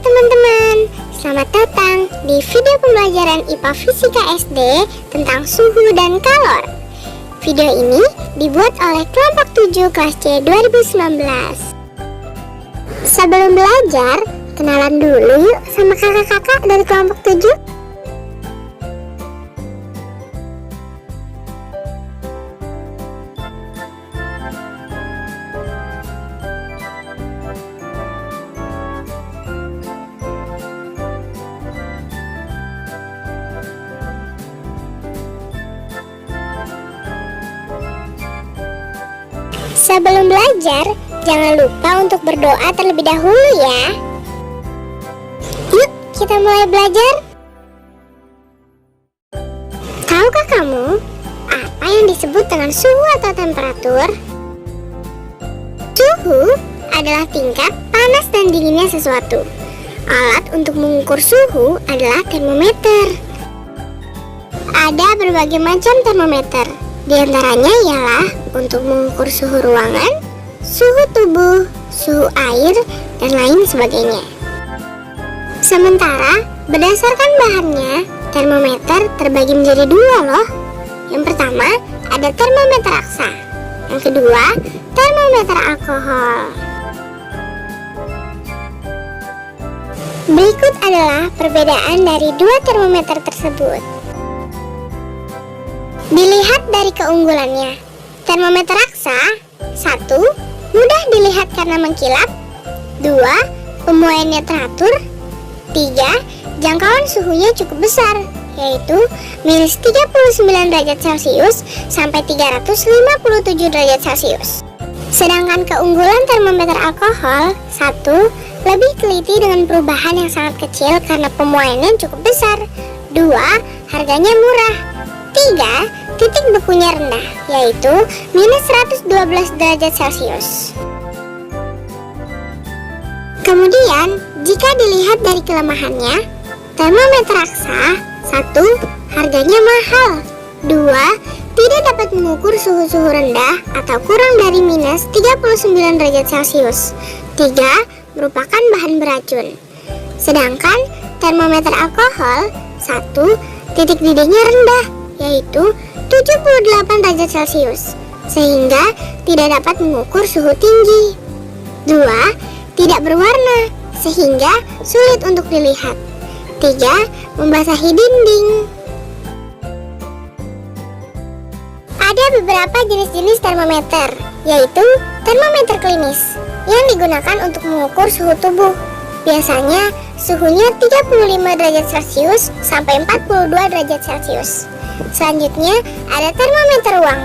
teman-teman, selamat datang di video pembelajaran IPA Fisika SD tentang suhu dan kalor. Video ini dibuat oleh kelompok 7 kelas C 2019. Sebelum belajar, kenalan dulu yuk sama kakak-kakak dari kelompok 7. Sebelum belajar, jangan lupa untuk berdoa terlebih dahulu ya. Yuk, kita mulai belajar. Tahukah kamu apa yang disebut dengan suhu atau temperatur? Suhu adalah tingkat panas dan dinginnya sesuatu. Alat untuk mengukur suhu adalah termometer. Ada berbagai macam termometer. Di antaranya ialah untuk mengukur suhu ruangan, suhu tubuh, suhu air, dan lain sebagainya. Sementara, berdasarkan bahannya, termometer terbagi menjadi dua loh. Yang pertama, ada termometer raksa. Yang kedua, termometer alkohol. Berikut adalah perbedaan dari dua termometer tersebut. Dilihat dari keunggulannya. Termometer raksa 1. Mudah dilihat karena mengkilap. 2. Pemuaiannya teratur. 3. Jangkauan suhunya cukup besar, yaitu minus 39 derajat Celcius sampai 357 derajat Celcius. Sedangkan keunggulan termometer alkohol 1. Lebih teliti dengan perubahan yang sangat kecil karena pemuaiannya cukup besar. 2. Harganya murah. 3. Titik bekunya rendah, yaitu minus 112 derajat Celcius. Kemudian, jika dilihat dari kelemahannya, termometer raksa 1. Harganya mahal. 2. Tidak dapat mengukur suhu-suhu rendah atau kurang dari minus 39 derajat Celcius. 3. Merupakan bahan beracun. Sedangkan termometer alkohol 1. Titik didihnya rendah, yaitu 78 derajat Celcius, sehingga tidak dapat mengukur suhu tinggi. 2. Tidak berwarna, sehingga sulit untuk dilihat. 3. Membasahi dinding. Ada beberapa jenis-jenis termometer, yaitu termometer klinis, yang digunakan untuk mengukur suhu tubuh. Biasanya suhunya 35 derajat Celcius sampai 42 derajat Celcius. Selanjutnya ada termometer ruang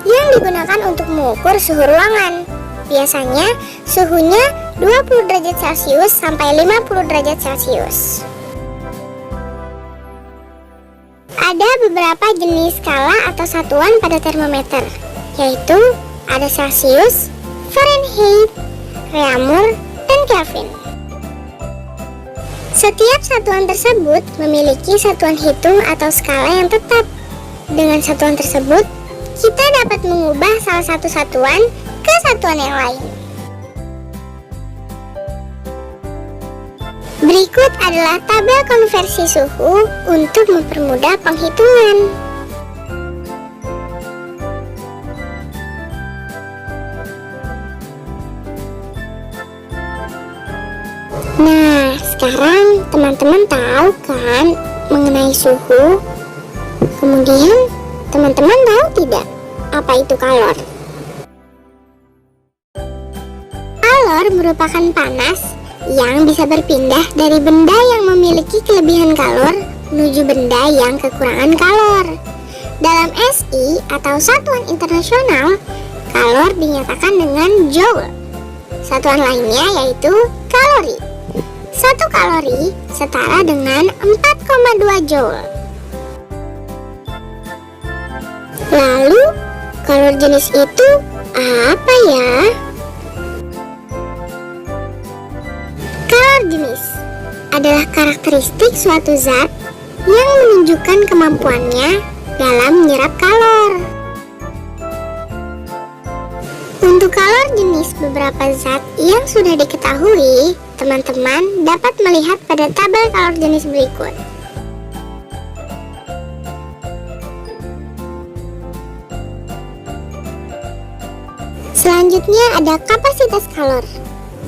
yang digunakan untuk mengukur suhu ruangan. Biasanya suhunya 20 derajat Celcius sampai 50 derajat Celcius. Ada beberapa jenis skala atau satuan pada termometer, yaitu ada Celcius, Fahrenheit, Reaumur, dan Kelvin. Setiap satuan tersebut memiliki satuan hitung atau skala yang tetap. Dengan satuan tersebut, kita dapat mengubah salah satu satuan ke satuan yang lain. Berikut adalah tabel konversi suhu untuk mempermudah penghitungan. Nah, sekarang teman-teman tahu kan mengenai suhu? Kemudian, teman-teman tahu tidak apa itu kalor? Kalor merupakan panas yang bisa berpindah dari benda yang memiliki kelebihan kalor menuju benda yang kekurangan kalor. Dalam SI atau Satuan Internasional, kalor dinyatakan dengan joule. Satuan lainnya yaitu kalori. 1 kalori setara dengan 4,2 joule. Lalu, kalor jenis itu apa ya? Kalor jenis adalah karakteristik suatu zat yang menunjukkan kemampuannya dalam menyerap kalor. Untuk kalor jenis beberapa zat yang sudah diketahui, Teman-teman dapat melihat pada tabel kalor jenis berikut. Selanjutnya ada kapasitas kalor.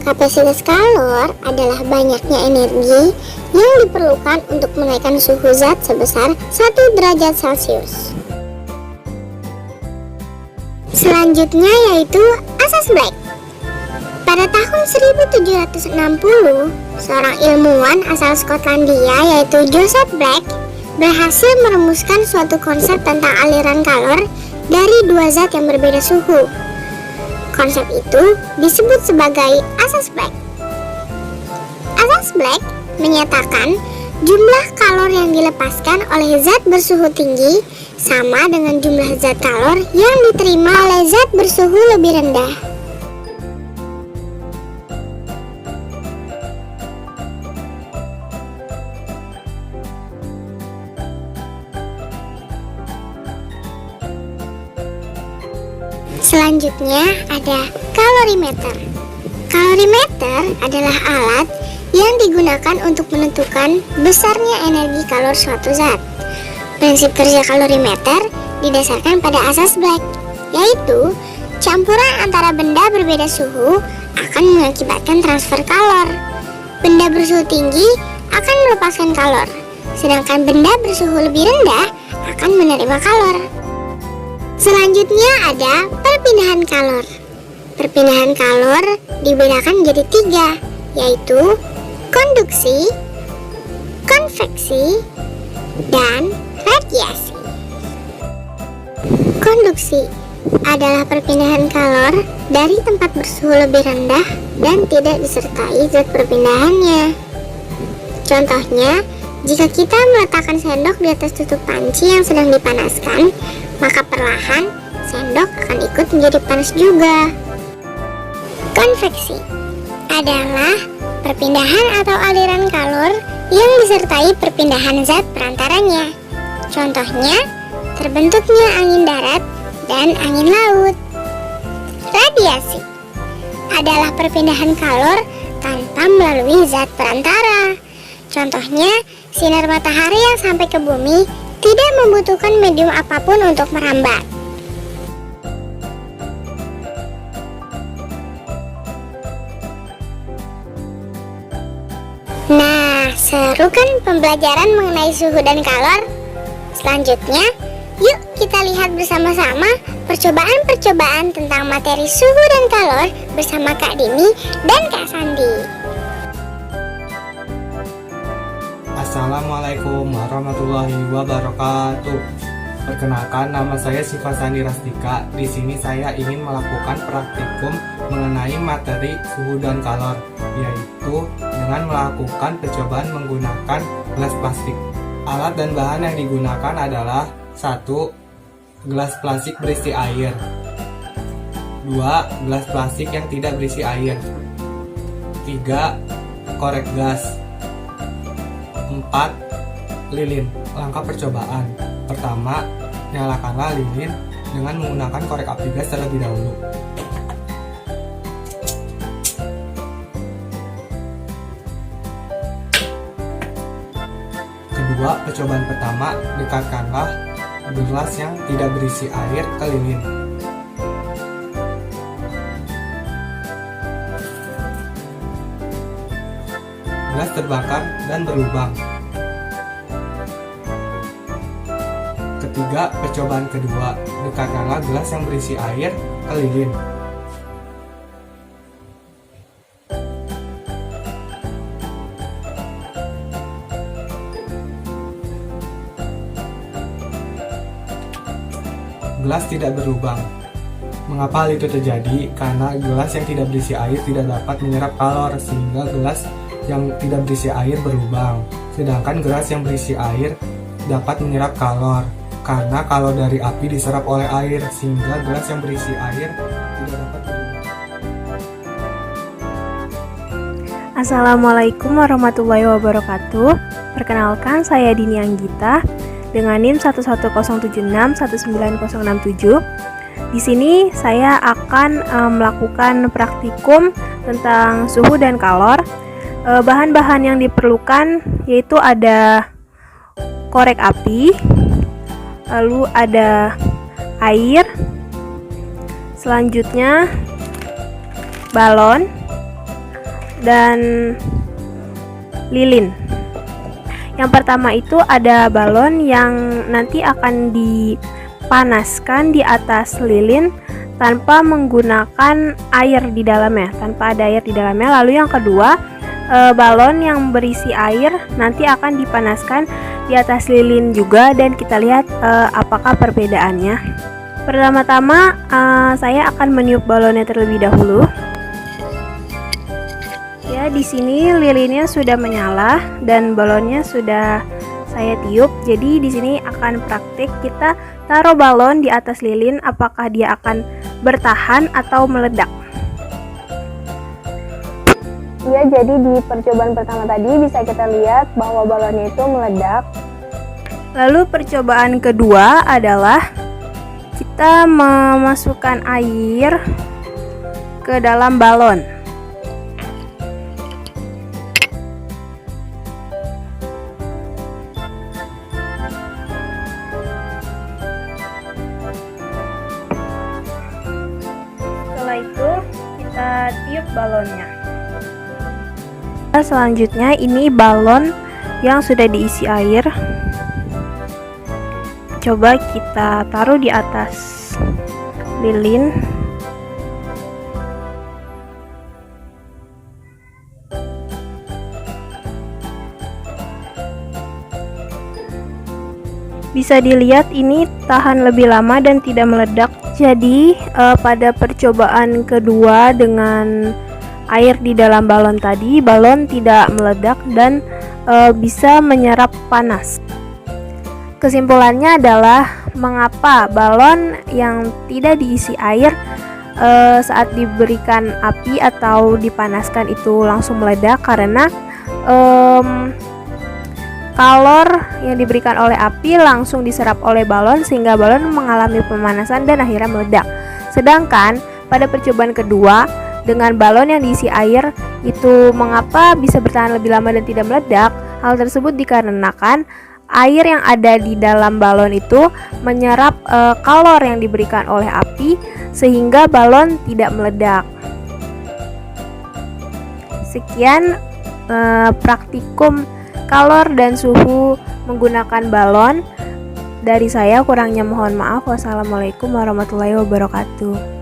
Kapasitas kalor adalah banyaknya energi yang diperlukan untuk menaikkan suhu zat sebesar 1 derajat Celcius. Selanjutnya yaitu asas Black. Pada tahun 1760, seorang ilmuwan asal Skotlandia yaitu Joseph Black berhasil merumuskan suatu konsep tentang aliran kalor dari dua zat yang berbeda suhu. Konsep itu disebut sebagai asas Black. Asas Black menyatakan jumlah kalor yang dilepaskan oleh zat bersuhu tinggi sama dengan jumlah zat kalor yang diterima oleh zat bersuhu lebih rendah. Selanjutnya ada kalorimeter. Kalorimeter adalah alat yang digunakan untuk menentukan besarnya energi kalor suatu zat. Prinsip kerja kalorimeter didasarkan pada asas Black, yaitu campuran antara benda berbeda suhu akan mengakibatkan transfer kalor. Benda bersuhu tinggi akan melepaskan kalor, sedangkan benda bersuhu lebih rendah akan menerima kalor. Selanjutnya ada perpindahan kalor. Perpindahan kalor dibedakan menjadi 3, yaitu konduksi, konveksi, dan radiasi. Konduksi adalah perpindahan kalor dari tempat bersuhu lebih rendah dan tidak disertai zat perpindahannya. Contohnya, jika kita meletakkan sendok di atas tutup panci yang sedang dipanaskan, maka perlahan sendok akan ikut menjadi panas juga. Konveksi adalah perpindahan atau aliran kalor yang disertai perpindahan zat perantaranya. Contohnya, terbentuknya angin darat dan angin laut. Radiasi adalah perpindahan kalor tanpa melalui zat perantara. Contohnya, sinar matahari yang sampai ke bumi tidak membutuhkan medium apapun untuk merambat. Nah, seru kan pembelajaran mengenai suhu dan kalor? Selanjutnya, yuk kita lihat bersama-sama percobaan-percobaan tentang materi suhu dan kalor bersama Kak Dini dan Kak Sandi. Assalamualaikum warahmatullahi wabarakatuh. Perkenalkan, nama saya Syifa Sandi Rastika. Di sini saya ingin melakukan praktikum mengenai materi suhu dan kalor, yaitu dengan melakukan percobaan menggunakan gelas plastik. Alat dan bahan yang digunakan adalah 1. Gelas plastik berisi air. 2. Gelas plastik yang tidak berisi air. 3. Korek gas. 4. Lilin. Langkah percobaan. Pertama, nyalakanlah lilin dengan menggunakan korek api gas terlebih dahulu. Kedua, percobaan pertama, dekatkanlah gelas yang tidak berisi air ke lilin. Gelas terbakar dan berlubang. Ketiga, percobaan kedua, dekatkanlah gelas yang berisi air ke lilin. Gelas tidak berlubang. Mengapa hal itu terjadi? Karena gelas yang tidak berisi air tidak dapat menyerap kalor, sehingga gelas yang tidak berisi air berlubang. Sedangkan gelas yang berisi air dapat menyerap kalor, karena kalor dari api diserap oleh air, sehingga gelas yang berisi air tidak dapat berlubang. Assalamualaikum warahmatullahi wabarakatuh. Perkenalkan, saya Dini Anggita dengan NIM 11076-19067. Di sini saya akan melakukan praktikum tentang suhu dan kalor. Bahan-bahan yang diperlukan yaitu ada korek api, lalu ada air, selanjutnya balon, dan lilin. Yang pertama itu ada balon yang nanti akan dipanaskan di atas lilin tanpa menggunakan air di dalamnya, tanpa ada air di dalamnya. Lalu yang kedua, balon yang berisi air nanti akan dipanaskan di atas lilin juga, dan kita lihat apakah perbedaannya. Pertama-tama saya akan meniup balonnya terlebih dahulu. Ya, di sini lilinnya sudah menyala dan balonnya sudah saya tiup. Jadi di sini akan praktik kita taruh balon di atas lilin, apakah dia akan bertahan atau meledak. Ya, jadi di percobaan pertama tadi bisa kita lihat bahwa balonnya itu meledak. Lalu percobaan kedua adalah kita memasukkan air ke dalam balon. Setelah itu kita tiup balonnya. Selanjutnya ini balon yang sudah diisi air. Coba kita taruh di atas lilin. Bisa dilihat ini tahan lebih lama dan tidak meledak. Jadi pada percobaan kedua dengan air di dalam balon tadi, balon tidak meledak dan bisa menyerap panas. Kesimpulannya adalah mengapa balon yang tidak diisi air saat diberikan api atau dipanaskan itu langsung meledak, karena kalor yang diberikan oleh api langsung diserap oleh balon sehingga balon mengalami pemanasan dan akhirnya meledak. Sedangkan pada percobaan kedua dengan balon yang diisi air itu mengapa bisa bertahan lebih lama dan tidak meledak? Hal tersebut dikarenakan air yang ada di dalam balon itu menyerap kalor yang diberikan oleh api sehingga balon tidak meledak. Sekian praktikum kalor dan suhu menggunakan balon dari saya. Kurangnya mohon maaf. Wassalamualaikum warahmatullahi wabarakatuh.